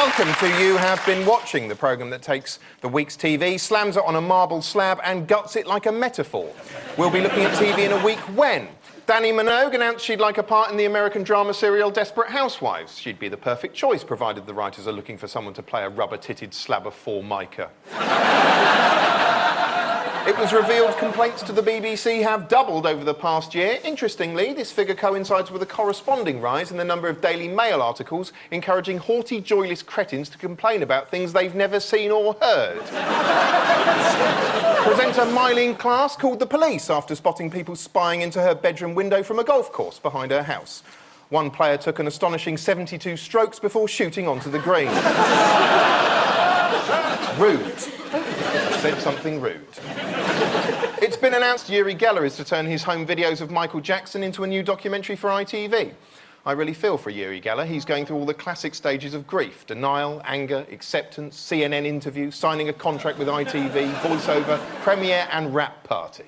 welcome to You Have Been Watching, the programme that takes the week's TV, slams it on a marble slab and guts it like a metaphor. We'll be looking at TV in a week when Dannii Minogue announced she'd like a part in the American drama serial Desperate Housewives. She'd be the perfect choice, provided the writers are looking for someone to play a rubber-titted slab of Formica. It was revealed complaints to the BBC have doubled over the past year. Interestingly, this figure coincides with a corresponding rise in the number of Daily Mail articles encouraging haughty, joyless cretins to complain about things they've never seen or heard. Presenter Mylene Class called the police after spotting people spying into her bedroom window from a golf course behind her house. One player took an astonishing 72 strokes before shooting onto the green. Rude. Said something rude. It's been announced Uri Geller is to turn his home videos of Michael Jackson into a new documentary for ITV. I really feel for Uri Geller. He's going through all the classic stages of grief: denial, anger, acceptance, CNN interview, signing a contract with ITV, voiceover, premiere and rap party.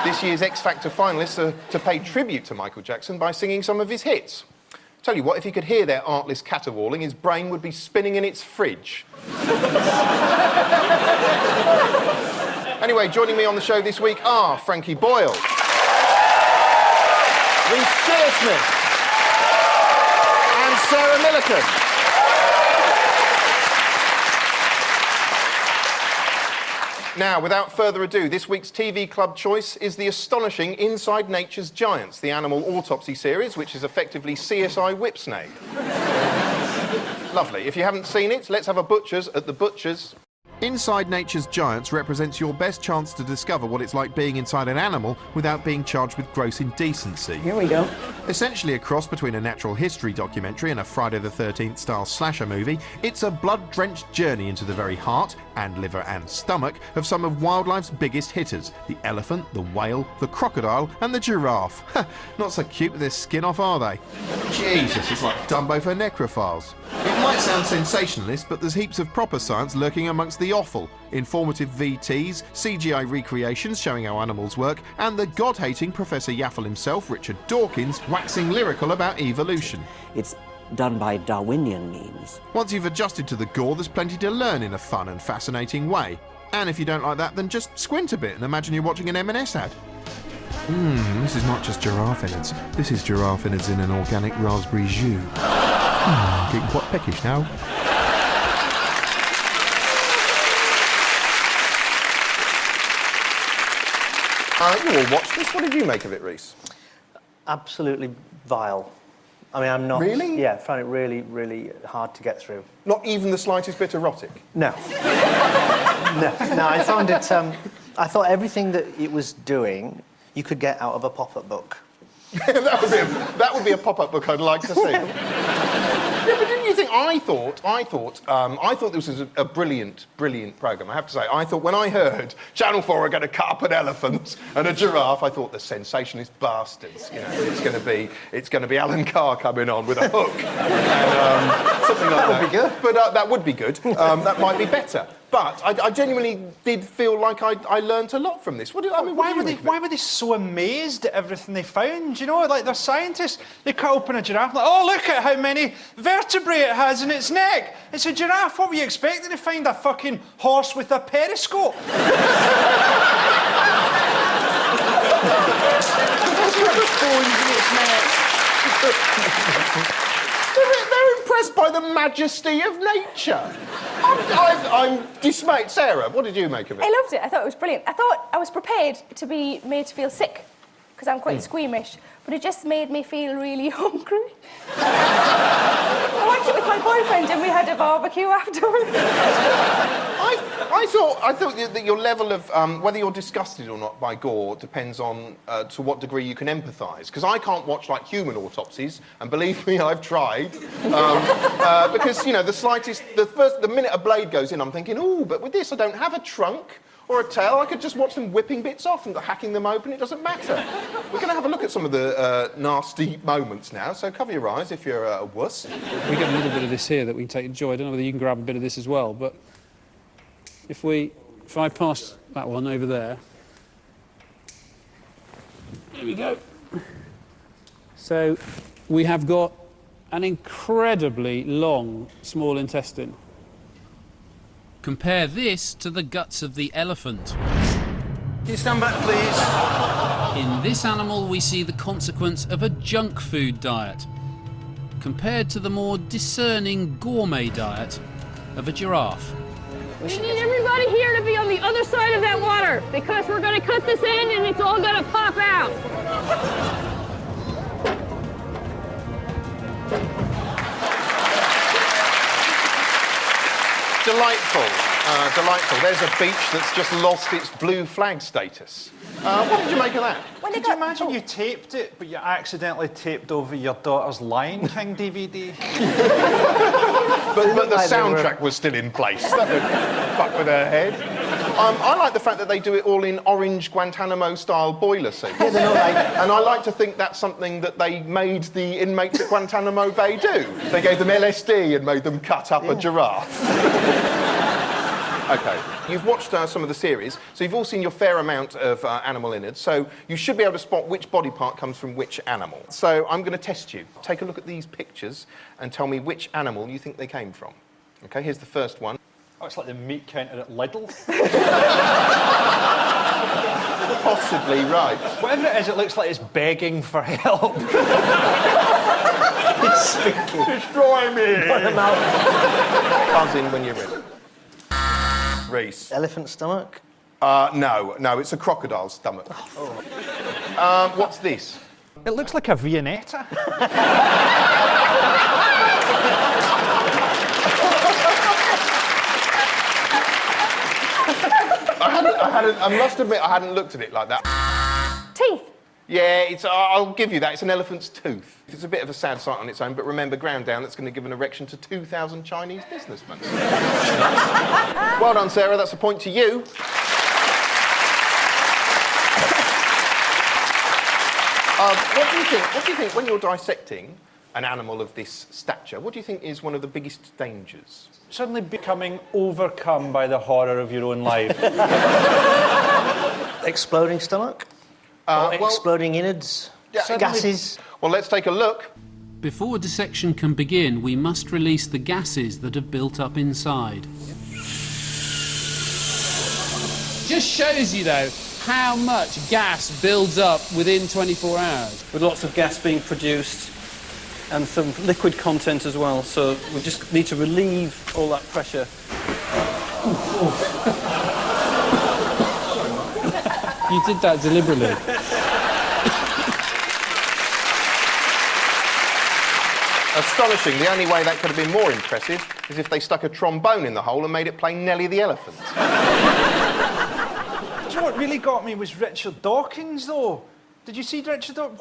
This year's X Factor finalists are to pay tribute to Michael Jackson by singing some of his hits. Tell you what, if he could hear their artless caterwauling, his brain would be spinning in its fridge. Anyway, joining me on the show this week are Frankie Boyle, Reece Shearsmith, and Sarah Millican. Now, without further ado, this week's TV club choice is the astonishing Inside Nature's Giants, the animal autopsy series, which is effectively CSI Whipsnade. Lovely. If you haven't seen it, let's have a butcher's at the Butcher's. Inside Nature's Giants represents your best chance to discover what it's like being inside an animal without being charged with gross indecency. Here we go. Essentially a cross between a natural history documentary and a Friday the 13th style slasher movie, it's a blood-drenched journey into the very heart, and liver and stomach, of some of wildlife's biggest hitters: the elephant, the whale, the crocodile and the giraffe. Not so cute with their skin off, are they? Jesus, it's like Dumbo for necrophiles. It might sound sensationalist, but there's heaps of proper science lurking amongst the offal. Informative VTs, CGI recreations showing how animals work, and the god-hating Professor Yaffle himself, Richard Dawkins, waxing lyrical about evolution. It's done by Darwinian means. Once you've adjusted to the gore, there's plenty to learn in a fun and fascinating way. And if you don't like that, then just squint a bit and imagine you're watching an M&S ad. This is not just giraffe innards. This is giraffe innards in an organic raspberry jus. Getting quite peckish now. You all watched this. What did you make of it, Reece? Absolutely vile. I mean, I'm not... Really? Yeah, I found it really, really hard to get through. Not even the slightest bit erotic? No. No, I found it... I thought everything that it was doing, you could get out of a pop-up book. that would be a pop-up book I'd like to see. Yeah, but didn't you think? I thought this was a brilliant programme. I have to say, I thought when I heard Channel 4 are going to cut up an elephant and a giraffe, I thought the sensationalist bastards. You know, it's going to be Alan Carr coming on with a hook and something like that. That would be good. But that would be good. That might be better. But I genuinely did feel like I learnt a lot from this. Why were they so amazed at everything they found? You know, like they're scientists. They cut open a giraffe, like, oh, look at how many vertebrae it has in its neck. It's a giraffe. What were you expecting to find? A fucking horse with a periscope? They're impressed by the majesty of nature. I'm dismayed. Sarah, what did you make of it? I loved it. I thought it was brilliant. I thought I was prepared to be made to feel sick, because I'm quite squeamish, but it just made me feel really hungry. I watched it with my boyfriend and we had a barbecue afterwards. I thought that your level of whether you're disgusted or not by gore depends on to what degree you can empathise. Because I can't watch like human autopsies, and believe me, I've tried. Because you know the minute a blade goes in, I'm thinking, oh, but with this I don't have a trunk or a tail. I could just watch them whipping bits off and hacking them open. It doesn't matter. We're going to have a look at some of the nasty moments now. So cover your eyes if you're a wuss. We get a little bit of this here that we can take enjoy. I don't know whether you can grab a bit of this as well, but if I pass that one over there. There we go. So we have got an incredibly long small intestine. Compare this to the guts of the elephant. Can you stand back, please? In this animal, we see the consequence of a junk food diet, compared to the more discerning gourmet diet of a giraffe. We need everybody here to be on the other side of that water, because we're going to cut this in and it's all going to pop out. Delightful. Delightful. There's a beach that's just lost its blue flag status. What did you make of that? Could you imagine you taped it, but you accidentally taped over your daughter's Lion King DVD? But the soundtrack was still in place. That would fuck with her head. I like the fact that they do it all in orange Guantanamo-style boiler seats. Yeah, they're not like... And I like to think that's something that they made the inmates at Guantanamo Bay do. They gave them LSD and made them cut up a giraffe. OK, you've watched some of the series, so you've all seen your fair amount of animal innards, so you should be able to spot which body part comes from which animal. So I'm going to test you. Take a look at these pictures and tell me which animal you think they came from. OK, here's the first one. Oh, it's like the meat counter at Lidl. Possibly right. Whatever it is, it looks like it's begging for help. It's speaking. Destroy me! Buzz in when you're ready. Reece. Elephant stomach? No, it's a crocodile's stomach. Oh. What's this? It looks like a Viennetta. I must admit, I hadn't looked at it like that. Teeth. Yeah, I'll give you that. It's an elephant's tooth. It's a bit of a sad sight on its own, but remember, ground down, that's going to give an erection to 2,000 Chinese businessmen. Well done, Sarah. That's a point to you. What do you think when you're dissecting an animal of this stature, what do you think is one of the biggest dangers? Suddenly becoming overcome by the horror of your own life. Exploding stomach? Exploding innards? Yeah, gases? Well, let's take a look. Before dissection can begin, we must release the gases that have built up inside. Just shows you, though, how much gas builds up within 24 hours. With lots of gas being produced and some liquid content as well, so we just need to relieve all that pressure. You did that deliberately. Astonishing. The only way that could have been more impressive is if they stuck a trombone in the hole and made it play Nelly the Elephant. Do you know what really got me was Richard Dawkins, though? Did you see Richard Dawkins?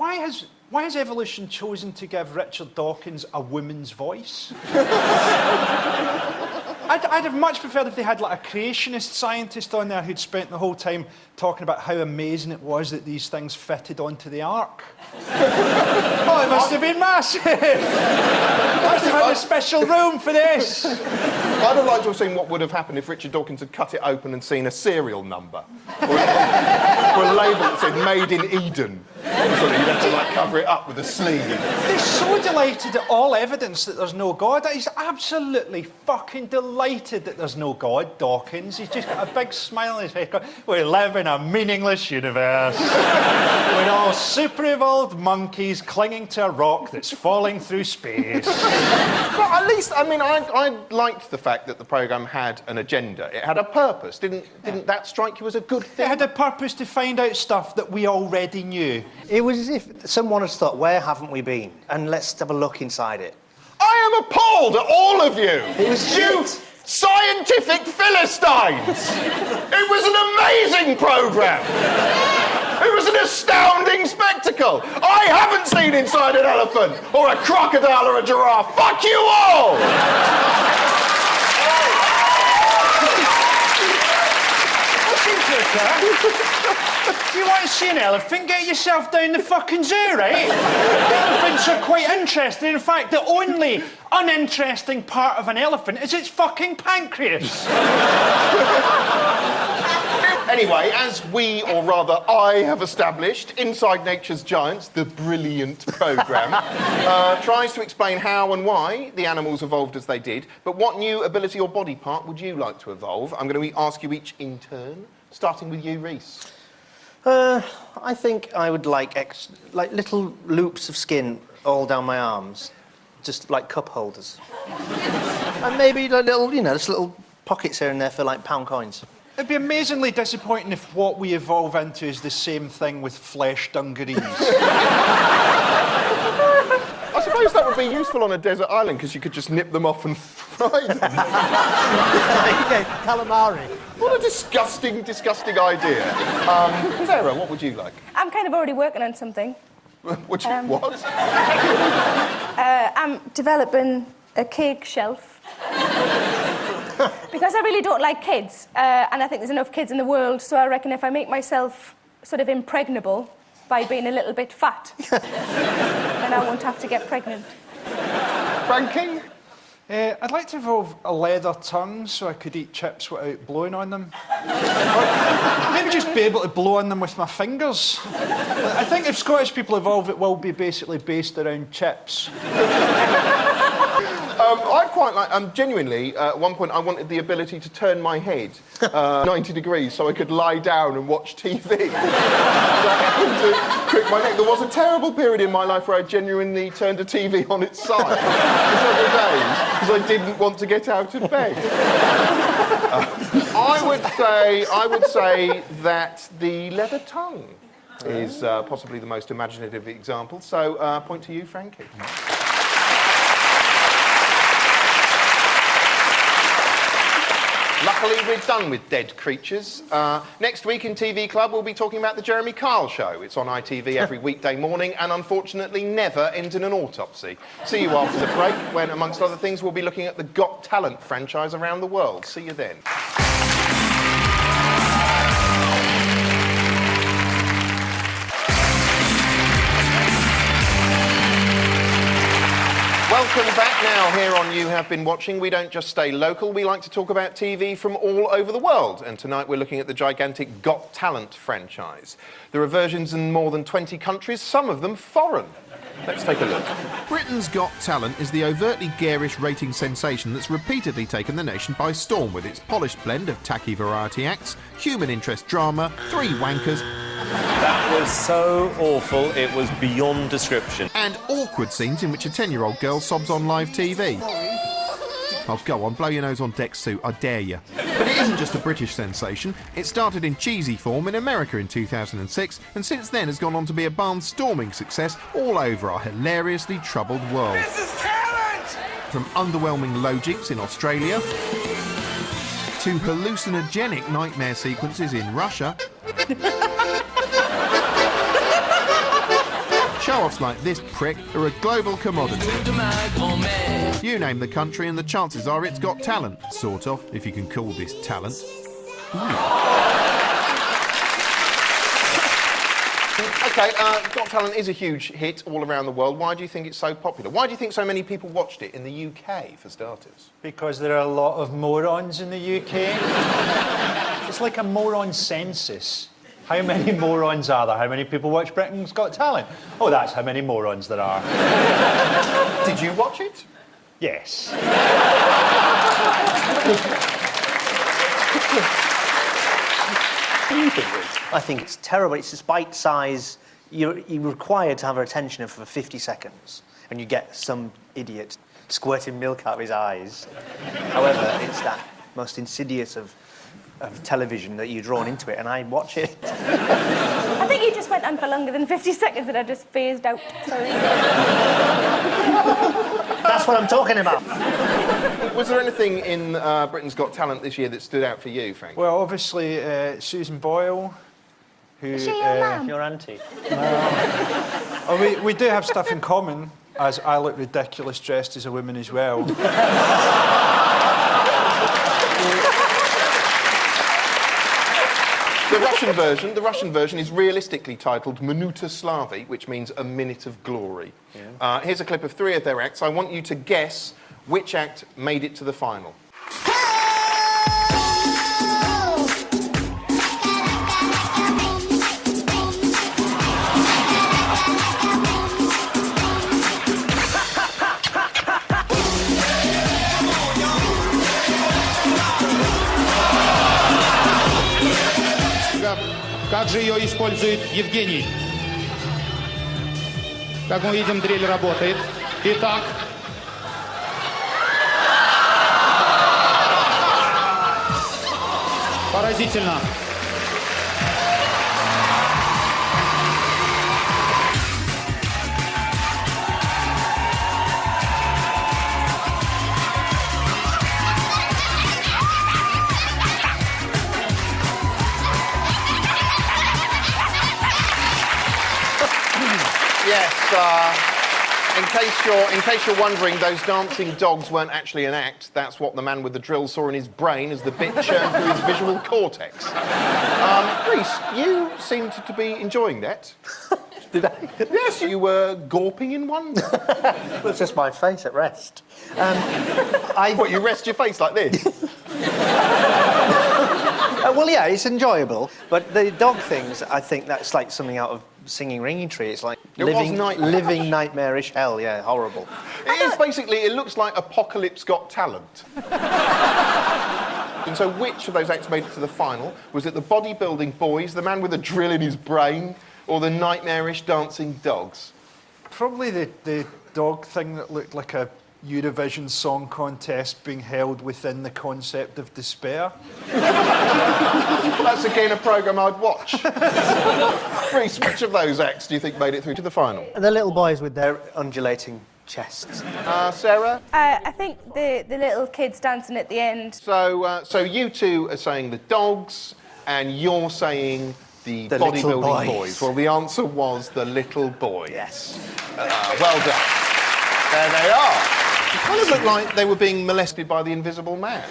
Why has evolution chosen to give Richard Dawkins a woman's voice? I'd have much preferred if they had like a creationist scientist on there who'd spent the whole time talking about how amazing it was that these things fitted onto the ark. Oh, it must have been massive! Must have had a special room for this! I'd have liked to have seen what would have happened if Richard Dawkins had cut it open and seen a serial number. Or a label that said Made in Eden. So that you'd have to like cover it up with a sleeve. He's so delighted at all evidence that there's no God. He's absolutely fucking delighted that there's no God, Dawkins. He's just got a big smile on his face going, we live in a meaningless universe. With all super-evolved monkeys clinging to a rock that's falling through space. But at least, I mean, I liked the fact that the programme had an agenda. It had a purpose. Didn't that strike you as a good thing? It had a purpose to find out stuff that we already knew. It was as if someone had thought, where haven't we been? And let's have a look inside it. I am appalled at all of you! It was you shit. scientific Philistines! It was an amazing programme! It was an astounding spectacle! I haven't seen inside an elephant, or a crocodile, or a giraffe! Fuck you all! If you want to see an elephant, get yourself down the fucking zoo, right? Elephants are quite interesting. In fact, the only uninteresting part of an elephant is its fucking pancreas. Anyway, as we, or rather I, have established, Inside Nature's Giants, the brilliant programme, tries to explain how and why the animals evolved as they did. But what new ability or body part would you like to evolve? I'm going to ask you each in turn, starting with you, Reece. I think I would like little loops of skin all down my arms, just like cup holders. And maybe like little, just little pockets here and there for like pound coins. It'd be amazingly disappointing if what we evolve into is the same thing with flesh dungarees. I suppose that would be useful on a desert island because you could just nip them off and fry them. Calamari. What a disgusting, disgusting idea. Sarah, what would you like? I'm kind of already working on something. What? I'm developing a cake shelf. Because I really don't like kids, and I think there's enough kids in the world, so I reckon if I make myself sort of impregnable by being a little bit fat, then I won't have to get pregnant. Frankie? I'd like to evolve a leather tongue so I could eat chips without blowing on them. Or maybe just be able to blow on them with my fingers. I think if Scottish people evolve, it will be basically based around chips. I'd quite like, genuinely, at one point I wanted the ability to turn my head 90 degrees so I could lie down and watch TV. To crick my neck. There was a terrible period in my life where I genuinely turned a TV on its side for several days because I didn't want to get out of bed. I would say that the leather tongue is possibly the most imaginative example. So, point to you, Frankie. Luckily, we're done with dead creatures. Next week in TV Club, we'll be talking about the Jeremy Kyle Show. It's on ITV every weekday morning and unfortunately never ends in an autopsy. See you after the break when, amongst other things, we'll be looking at the Got Talent franchise around the world. See you then. Welcome back now here on You Have Been Watching. We don't just stay local, we like to talk about TV from all over the world. And tonight we're looking at the gigantic Got Talent franchise. There are versions in more than 20 countries, some of them foreign. Let's take a look. Britain's Got Talent is the overtly garish rating sensation that's repeatedly taken the nation by storm with its polished blend of tacky variety acts, human interest drama, 3 wankers... That was so awful, it was beyond description. And awkward scenes in which a 10-year-old girl sobs on live TV. Oh, go on, blow your nose on deck, Sue, I dare you. But it isn't just a British sensation. It started in cheesy form in America in 2006, and since then has gone on to be a barnstorming success all over our hilariously troubled world. This is talent! From underwhelming low jinks in Australia, to hallucinogenic nightmare sequences in Russia, show-offs like this prick are a global commodity. You name the country and the chances are it's got talent. Sort of, if you can call this talent. OK, Got Talent is a huge hit all around the world. Why do you think it's so popular? Why do you think so many people watched it in the UK, for starters? Because there are a lot of morons in the UK. It's like a moron census. How many morons are there? How many people watch Britain's Got Talent? Oh, that's how many morons there are. Did you watch it? Yes. I think it's terrible. It's this bite size. You're required to have our attention for 50 seconds, and you get some idiot squirting milk out of his eyes. However, it's that most insidious of television that you're drawn into it, and I watch it. I think you just went on for longer than 50 seconds and I just phased out. Sorry. That's what I'm talking about. Was there anything in Britain's Got Talent this year that stood out for you, Frank? Well, obviously, Susan Boyle, who... Is she your mum? Your auntie. Oh, we do have stuff in common, as I look ridiculous dressed as a woman as well. The Russian version is realistically titled Minuta Slavy, which means a minute of glory. Yeah. Here's a clip of 3 of their acts. I want you to guess which act made it to the final. Как же ее использует Евгений? Как мы видим, дрель работает. Итак... Поразительно. Yes, in case you're wondering, those dancing dogs weren't actually an act. That's what the man with the drill saw in his brain as the bit churned through his visual cortex. Reece, you seemed to be enjoying that. Did I? Yes, you were gawping in wonder. Well, it's just my face at rest. What, you rest your face like this? Well, yeah, it's enjoyable, but the dog things, I think that's like something out of Singing Ringing Tree. It's like living nightmarish hell, yeah, horrible. It is basically, it looks like Apocalypse Got Talent. And so which of those acts made it to the final? Was it the bodybuilding boys, the man with a drill in his brain, or the nightmarish dancing dogs? Probably the dog thing that looked like a Eurovision Song Contest being held within the concept of despair. That's again a programme I'd watch. Reece, which of those acts do you think made it through to the final? The little boys with their undulating chests. Sarah? I think the little kids dancing at the end. So you two are saying the dogs, and you're saying the bodybuilding boys. Well, the answer was the little boys. Yes. Well done. There they are. It kind of looked like they were being molested by the Invisible Man.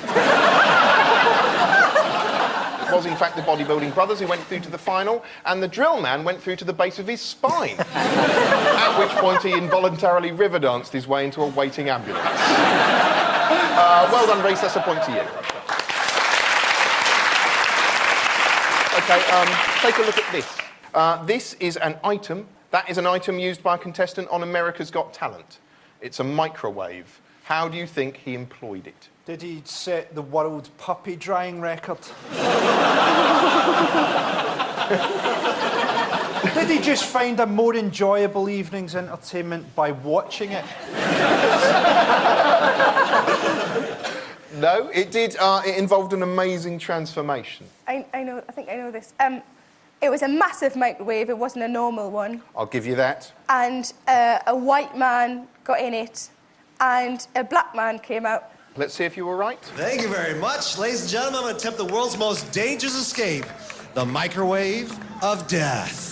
It was, in fact, the bodybuilding brothers who went through to the final, and the drill man went through to the base of his spine, at which point he involuntarily river danced his way into a waiting ambulance. Well done, Reece. That's a point to you. OK, take a look at this. This is an item. That is an item used by a contestant on America's Got Talent. It's a microwave. How do you think he employed it? Did he set the world puppy drying record? Did he just find a more enjoyable evening's entertainment by watching it? No, it did. It involved an amazing transformation. I think I know this. It was a massive microwave. It wasn't a normal one. I'll give you that. And a white man got in it, and a black man came out. Let's see if you were right. Thank you very much. Ladies and gentlemen, I'm going to attempt the world's most dangerous escape, the microwave of death.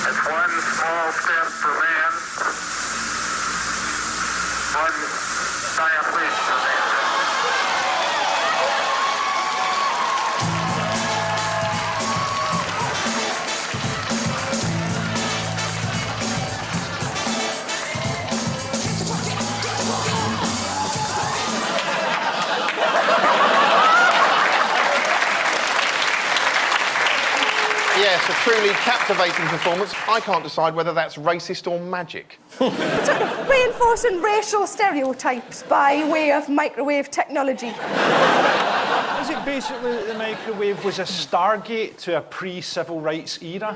It's one small step for man, one giant leap for man. Yes, a truly captivating performance. I can't decide whether that's racist or magic. Sort of reinforcing racial stereotypes by way of microwave technology. Is it basically that the microwave was a Stargate to a pre-civil rights era?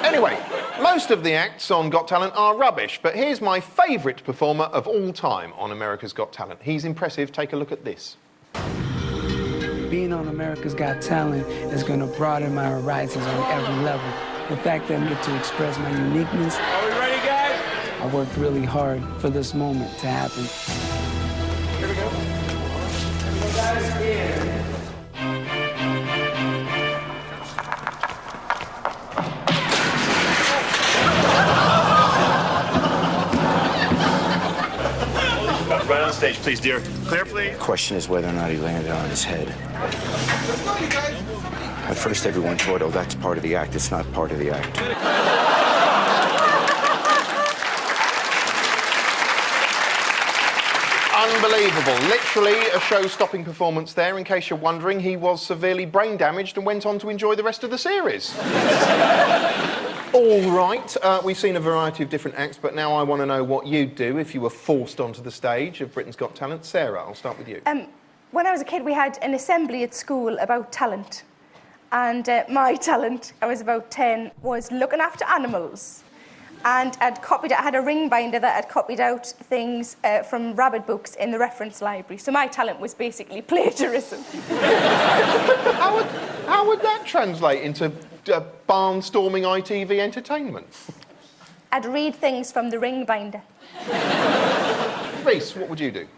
Anyway, most of the acts on Got Talent are rubbish, but here's my favourite performer of all time on America's Got Talent. He's impressive. Take a look at this. Being on America's Got Talent is going to broaden my horizons on every level. The fact that I get to express my uniqueness. Are we ready, guys? I worked really hard for this moment to happen. Here we go. Guys, here. Right on stage, please, dear. Clear, please. Question is whether or not he landed on his head. At first, everyone thought, oh, that's part of the act. It's not part of the act. Unbelievable. Literally a show-stopping performance there. In case you're wondering, he was severely brain damaged and went on to enjoy the rest of the series. All right, we've seen a variety of different acts, but now I want to know what you'd do if you were forced onto the stage of Britain's Got Talent. Sarah, I'll start with you. When I was a kid, we had an assembly at school about talent. And my talent, I was about 10, was looking after animals. And I had a ring binder that I'd copied out things from rabbit books in the reference library. So my talent was basically plagiarism. How would that translate into barnstorming ITV entertainment? I'd read things from the ring binder. Reece, what would you do?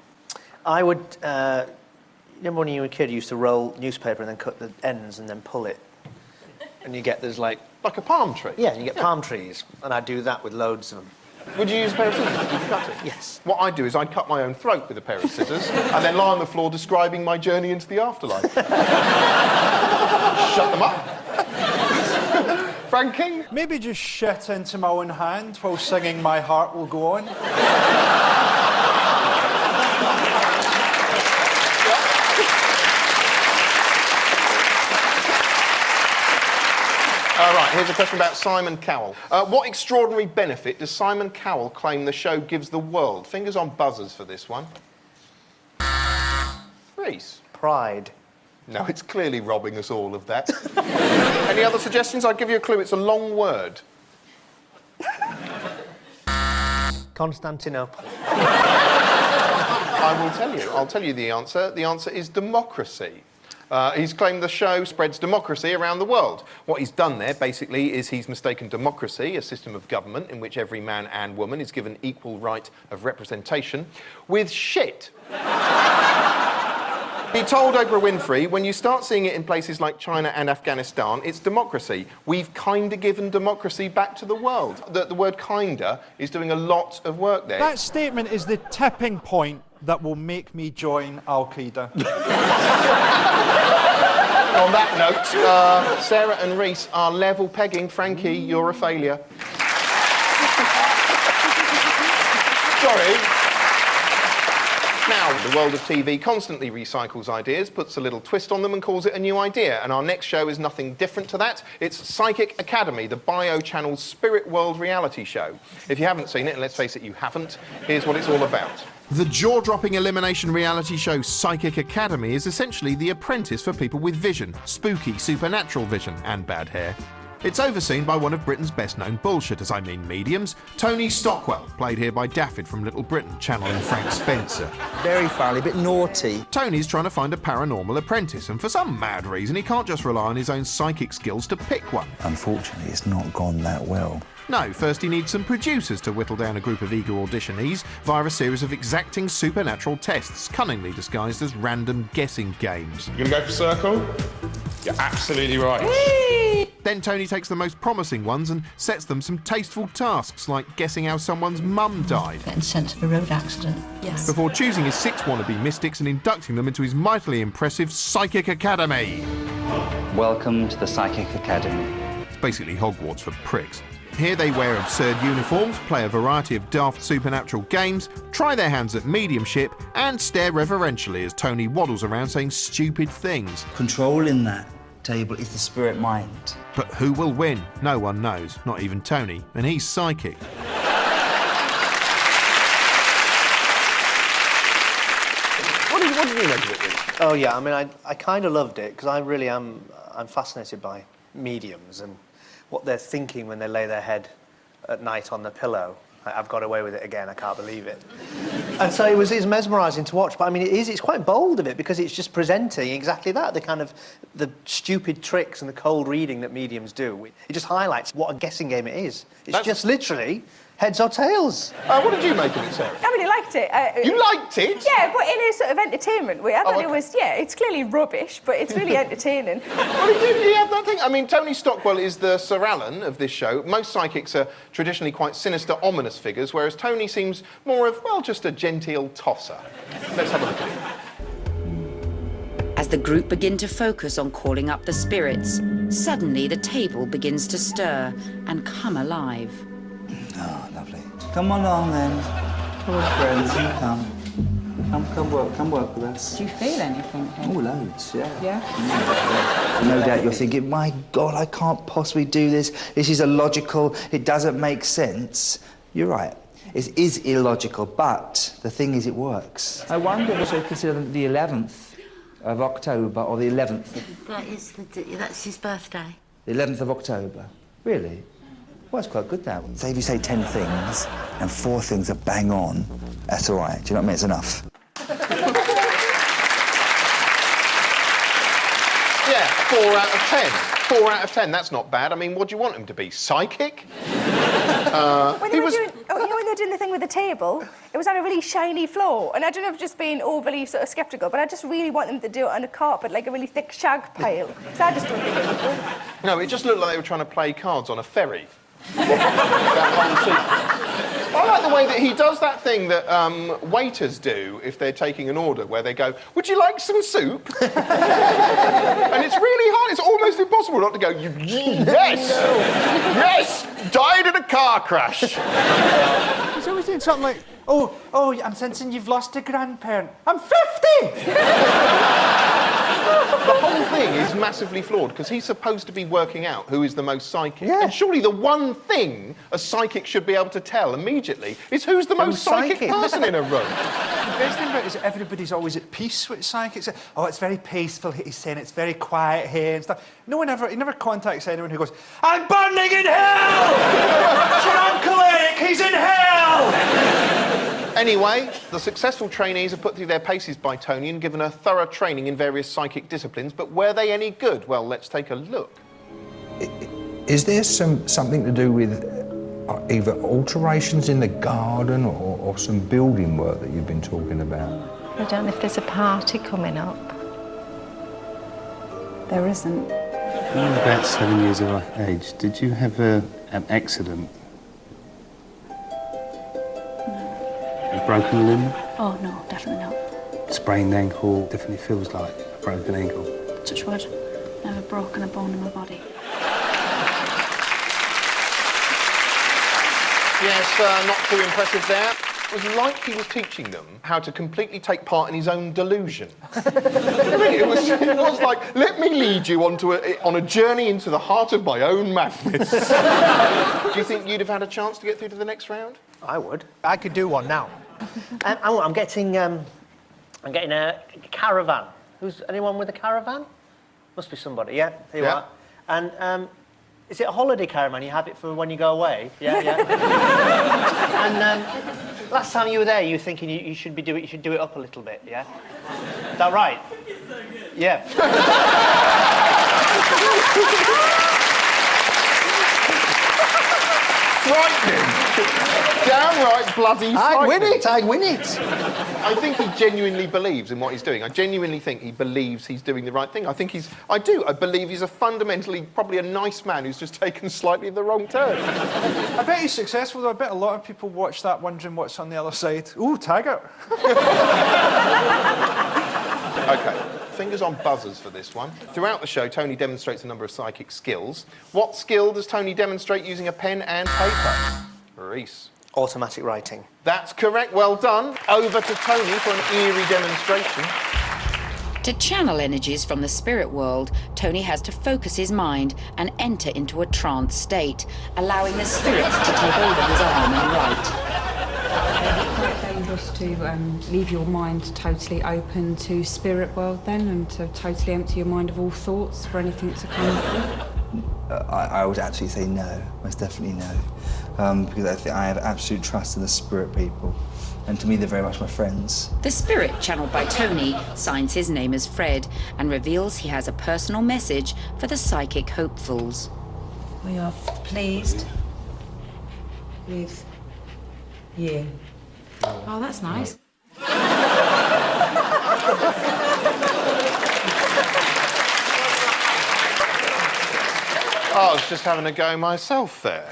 I would... remember when you were a kid, you used to roll newspaper and then cut the ends and then pull it? And you get, there's like... Like a palm tree? Yeah, you get palm trees. And I'd do that with loads of them. Would you use a pair of scissors? Would you cut it? Yes. What I'd do is I'd cut my own throat with a pair of scissors and then lie on the floor describing my journey into the afterlife. Shut them up. Frankie? Maybe just shit into my own hand while singing My Heart Will Go On. Right, here's a question about Simon Cowell. What extraordinary benefit does Simon Cowell claim the show gives the world? Fingers on buzzers for this one. Reece? Pride. No, it's clearly robbing us all of that. Any other suggestions? I'll give you a clue. It's a long word. Constantinople. I will tell you. I'll tell you the answer. The answer is democracy. He's claimed the show spreads democracy around the world. What he's done there, basically, is he's mistaken democracy, a system of government in which every man and woman is given equal right of representation, with shit. He told Oprah Winfrey, when you start seeing it in places like China and Afghanistan, it's democracy. We've kinda given democracy back to the world. The word kinda is doing a lot of work there. That statement is the tipping point that will make me join Al-Qaeda. On that note, Sarah and Reece are level pegging. Frankie, you're a failure. Sorry. Now, the world of TV constantly recycles ideas, puts a little twist on them and calls it a new idea. And our next show is nothing different to that. It's Psychic Academy, the Bio Channel's Spirit World reality show. If you haven't seen it, and let's face it, you haven't, here's what it's all about. The jaw-dropping elimination reality show Psychic Academy is essentially The Apprentice for people with vision, spooky, supernatural vision, and bad hair. It's overseen by one of Britain's best-known bullshitters, I mean mediums, Tony Stockwell, played here by Daffyd from Little Britain, channeling Frank Spencer. Very foul, a bit naughty. Tony's trying to find a paranormal apprentice, and for some mad reason, he can't just rely on his own psychic skills to pick one. Unfortunately, it's not gone that well. No, first he needs some producers to whittle down a group of eager auditionees via a series of exacting supernatural tests, cunningly disguised as random guessing games. You gonna go for circle? You're absolutely right. Then Tony takes the most promising ones and sets them some tasteful tasks, like guessing how someone's mum died. Getting sent to a road accident. Yes. Before choosing his 6 wannabe mystics and inducting them into his mightily impressive Psychic Academy. Welcome to the Psychic Academy. It's basically Hogwarts for pricks. Here they wear absurd uniforms, play a variety of daft supernatural games, try their hands at mediumship, and stare reverentially as Tony waddles around saying stupid things. Controlling that table is the spirit mind. But who will win? No one knows, not even Tony, and he's psychic. What did you make of it, Reece? Oh, yeah, I mean, I kind of loved it, because I really am... I'm fascinated by mediums and what they're thinking when they lay their head at night on the pillow. I've got away with it again, I can't believe it. And so it's mesmerising to watch, but I mean, it's quite bold of it, because it's just presenting exactly that, the stupid tricks and the cold reading that mediums do. It just highlights what a guessing game it is. It's just literally heads or tails. What did you make of it, Sarah? I really liked it. You liked it? Yeah, but in a sort of entertainment way. I thought it was, it's clearly rubbish, but it's really entertaining. Well, he had that thing. I mean, Tony Stockwell is the Sir Alan of this show. Most psychics are traditionally quite sinister, ominous figures, whereas Tony seems more of, well, just a genteel tosser. Let's have a look at it. As the group begin to focus on calling up the spirits, suddenly the table begins to stir and come alive. Oh, lovely. Come along then. Come on, friends, you come. Come work with us. Do you feel anything here? Oh, loads, yeah. Yeah? No doubt you're thinking, my God, I can't possibly do this. This is illogical. It doesn't make sense. You're right. It is illogical, but the thing is, it works. I wonder if they consider the 11th of October or the 11th. That's his birthday. The 11th of October. Really? Well, that's quite good, that one. Say if you say 10 things and 4 things are bang on, that's all right. Do you know what I mean? It's enough. Yeah, 4 out of 10. 4 out of 10, that's not bad. I mean, what do you want him to be? Psychic? When they were doing the thing with the table, it was on a really shiny floor, and I don't know if I've just been overly sort of sceptical, but I just really want them to do it on a carpet, like a really thick shag pile. So I just don't think it would work. No, it just looked like they were trying to play cards on a ferry. That whole scene. I like the way that he does that thing that waiters do if they're taking an order, where they go, "Would you like some soup?" And it's really hard. It's almost impossible not to go, "Yes! Yes! Died in a car crash." He's always doing something like, oh, I'm sensing you've lost a grandparent. I'm 50! The whole thing is massively flawed, because he's supposed to be working out who is the most psychic. Yeah. And surely the one thing a psychic should be able to tell immediately is who's the most psychic person in a room. The best thing about it is that everybody's always at peace with psychics. Oh, it's very peaceful, he's saying, it's very quiet here and stuff. He never contacts anyone who goes, "I'm burning in hell! It's your Uncle Eric, he's in hell!" Anyway, the successful trainees are put through their paces by Tony and given a thorough training in various psychic disciplines, but were they any good? Well, let's take a look. Is there something to do with either alterations in the garden or some building work that you've been talking about? I don't know if there's a party coming up. There isn't. When you were about 7 years of age, did you have an accident? A broken limb? Oh, no, definitely not. Sprained ankle definitely feels like a broken ankle. Touch wood. Never broken a bone in my body. Yes, not too impressive there. It was like he was teaching them how to completely take part in his own delusion. I mean, it was like, let me lead you on a journey into the heart of my own madness. Do you think you'd have had a chance to get through to the next round? I would. I could do one now. I'm getting a caravan. Anyone with a caravan? Must be somebody, yeah? There you are. And is it a holiday caravan? You have it for when you go away? Yeah. And last time you were there, you were thinking you should do it up a little bit, yeah? Is that right? It's so good. Yeah. Frightening. Downright bloody frightening. I'd win it. I think he genuinely believes in what he's doing. I genuinely think he believes he's doing the right thing. I believe he's a fundamentally, probably a nice man who's just taken slightly the wrong turn. I bet he's successful, though. I bet a lot of people watch that wondering what's on the other side. Ooh, Taggart. OK, fingers on buzzers for this one. Throughout the show, Tony demonstrates a number of psychic skills. What skill does Tony demonstrate using a pen and paper? Reece. Automatic writing. That's correct, well done. Over to Tony for an eerie demonstration. To channel energies from the spirit world, Tony has to focus his mind and enter into a trance state, allowing the spirits to take hold of his arm and write. It's quite dangerous to leave your mind totally open to spirit world then, and to totally empty your mind of all thoughts for anything to come through. I would actually say no, most definitely no, because I have absolute trust in the spirit people, and to me they're very much my friends. The spirit channeled by Tony signs his name as Fred and reveals he has a personal message for the psychic hopefuls. We are pleased with you. Oh, that's nice. I was just having a go myself there.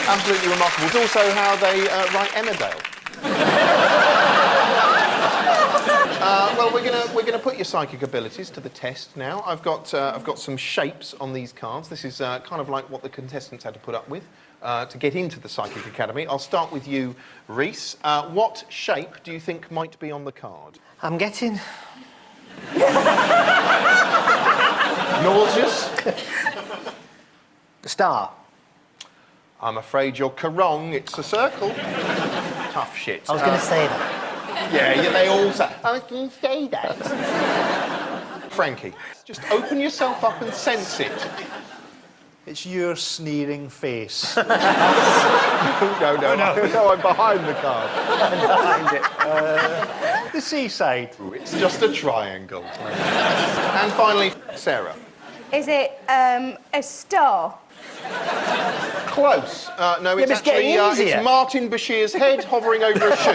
Absolutely remarkable. It's also how they write Emmerdale. Well, we're gonna put your psychic abilities to the test now. I've got some shapes on these cards. This is kind of like what the contestants had to put up with to get into the Psychic Academy. I'll start with you, Reece. What shape do you think might be on the card? I'm getting... Nauseous? Star. I'm afraid you're wrong. It's a circle. Tough shit. I was going to say that. Yeah, they all say, I was going to say that. Frankie, just open yourself up and sense it. It's your sneering face. No, I'm behind the card. I'm behind it. The seaside. It's just a triangle. And finally, Sarah. Is it a star? Close. No, Yeah, it's but it's getting actually easier. it's Martin Bashir's head hovering over a shoe.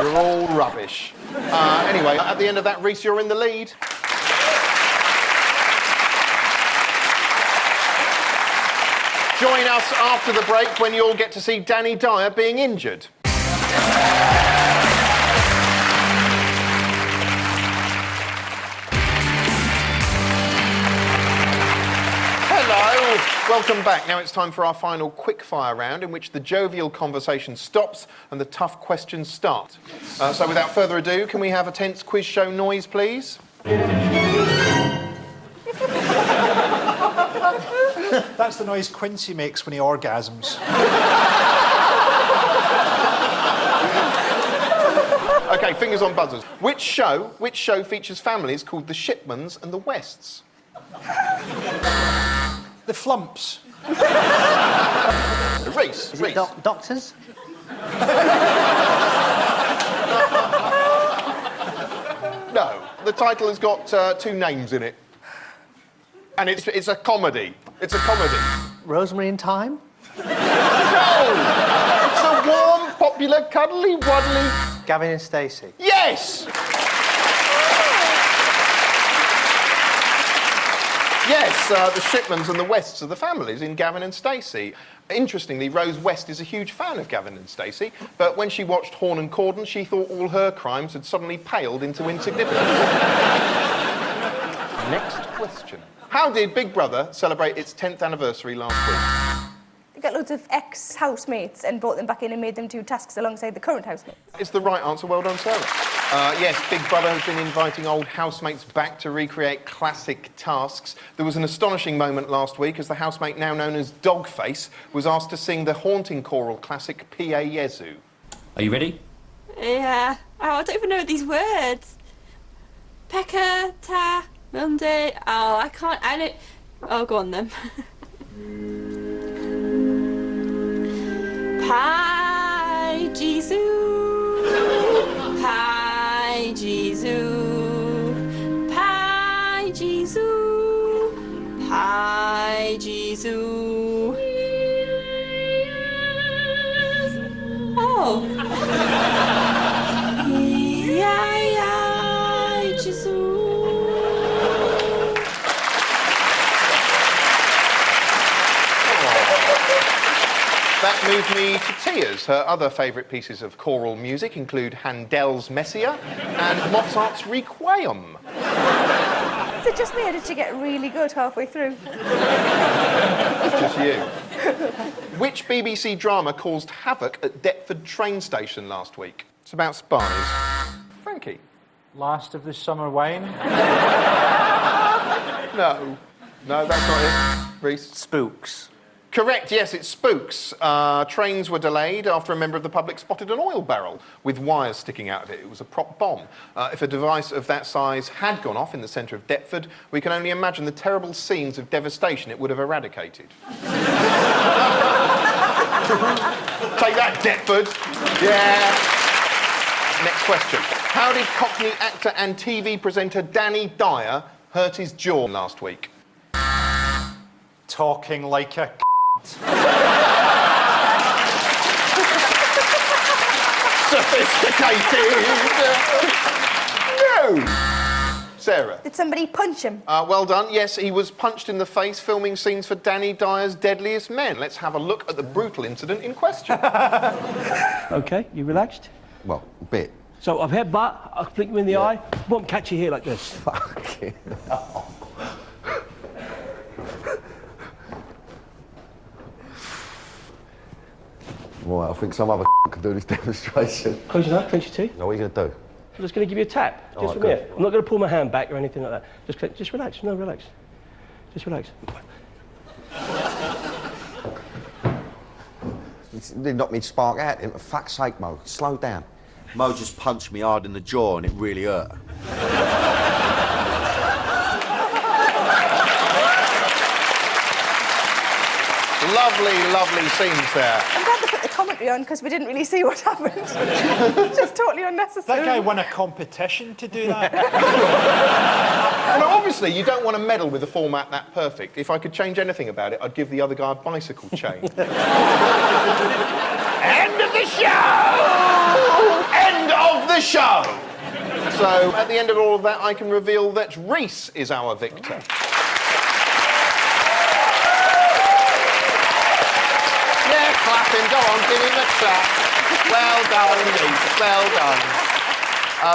You're all rubbish. Anyway, at the end of that, Reece, you're in the lead. Join us after the break when you'll get to see Danny Dyer being injured. Hello, welcome back. Now it's time for our final quickfire round in which the jovial conversation stops and the tough questions start. So without further ado, can we have a tense quiz show noise, please? That's the noise Quincy makes when he orgasms. Okay, fingers on buzzers. Which show features families called the Shipmans and the Wests? The Flumps. Reece. Is it doctors? No. The title has got two names in it. And it's a comedy. It's a comedy. Rosemary in Thyme? No! It's a warm, popular, cuddly, waddly... Gavin and Stacey? Yes! Yes, the Shipmans and the Wests are the families in Gavin and Stacey. Interestingly, Rose West is a huge fan of Gavin and Stacey, but when she watched Horn and Cordon, she thought all her crimes had suddenly paled into insignificance. Next question. How did Big Brother celebrate its 10th anniversary last week? They got loads of ex-housemates and brought them back in and made them do tasks alongside the current housemates. It's the right answer. Well done, Sarah. Yes, Big Brother has been inviting old housemates back to recreate classic tasks. There was an astonishing moment last week as the housemate, now known as Dogface, was asked to sing the haunting choral classic Pie Jesu. Are you ready? Yeah. Oh, I don't even know these words. Pekka, ta, Monday. Oh, I don't... Oh, go on then. Pie Jesu. Pie Jesu. Pie Jesu. Pie Jesu. Oh. Jesu. That moved me to tears. Her other favourite pieces of choral music include Handel's Messia and Mozart's Requiem. Is it just me or did she get really good halfway through? It's just you. Which BBC drama caused havoc at Deptford train station last week? It's about spies. Frankie. Last of the Summer Wine? No, that's not it. Reece. Spooks. Correct, yes, it's Spooks. Trains were delayed after a member of the public spotted an oil barrel with wires sticking out of it. It was a prop bomb. If a device of that size had gone off in the centre of Deptford, we can only imagine the terrible scenes of devastation it would have eradicated. Take that, Deptford. Yeah. Next question. How did Cockney actor and TV presenter Danny Dyer hurt his jaw last week? Talking like a Sophisticated! No! Sarah? Did somebody punch him? Well done. Yes, he was punched in the face filming scenes for Danny Dyer's Deadliest Men. Let's have a look at the brutal incident in question. OK, you relaxed? Well, a bit. So I've had butt, I'll flick you in the eye, won't catch you here like this. Fucking hell. Right, I think some other can do this demonstration. Close your mouth, clench your teeth. Now, what are you going to do? I'm just going to give you a tap, just All right, from good. here. I'm not going to pull my hand back or anything like that. Just relax. No, relax. Just relax. You knocked me spark out. For fuck's sake, Mo, slow down. Mo just punched me hard in the jaw and it really hurt. Lovely, lovely scenes there. I'm glad they put the commentary on because we didn't really see what happened. Just totally unnecessary. That guy won a competition to do that. Well, obviously, you don't want to meddle with a format that perfect. If I could change anything about it, I'd give the other guy a bicycle chain. End of the show! End of the show! So, at the end of all of that, I can reveal that Reece is our victor. Yeah, clap him, go on, give him a clap. Well done, Reece, well done.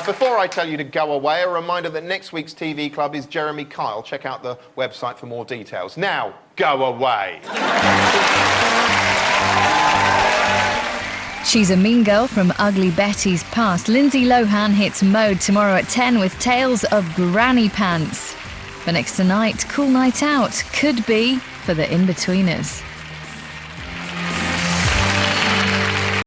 Before I tell you to go away, a reminder that next week's TV Club is Jeremy Kyle. Check out the website for more details. Now, go away. She's a mean girl from Ugly Betty's past. Lindsay Lohan hits Mode tomorrow at 10 with Tales of Granny Pants. But next tonight, Cool Night Out could be for the in-betweeners.